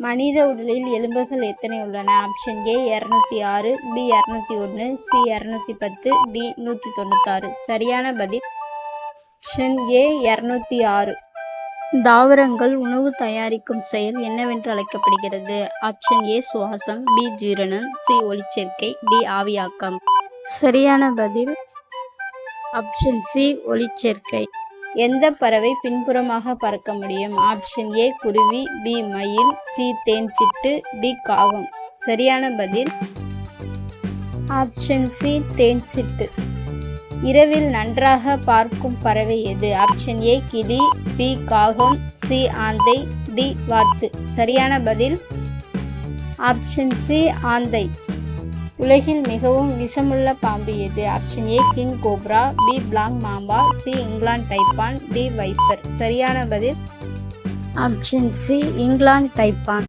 மனித உடலில் எலும்புகள் எத்தனை உள்ளன? Option A 206, B 201, C 210, D 196. சரியான பதில் ஆப்ஷன் ஏ 206. தாவரங்கள் உணவு தயாரிக்கும் செயல் என்னவென்று அழைக்கப்படுகிறது? ஆப்ஷன் ஏ சுவாசம், பி ஜீரணம், சி ஒளிச்சேர்க்கை, டி ஆவியாக்கம். சரியான பதில் ஆப்ஷன் சி ஒளிச்சேர்க்கை. எந்த பறவை பின்புறமாக பறக்க முடியும்? ஆப்ஷன் ஏ குருவி, பி மயில், சி தேன்சிட்டு, டி காகம். சரியான பதில் ஆப்ஷன் சி தேன்சிட்டு. இரவில் நன்றாக பார்க்கும் பறவை எது? ஆப்ஷன் ஏ கிளி, பி காகம், சி ஆந்தை, டி வாத்து. சரியான பதில் ஆப்ஷன் சி ஆந்தை. உலகில் மிகவும் விஷமுள்ள பாம்பு எது? Option A king cobra, B black mamba, C inland taipan, D viper. சரியான பதில் ஆப்ஷன் சி இங்கிலாந்து டைப்பான்.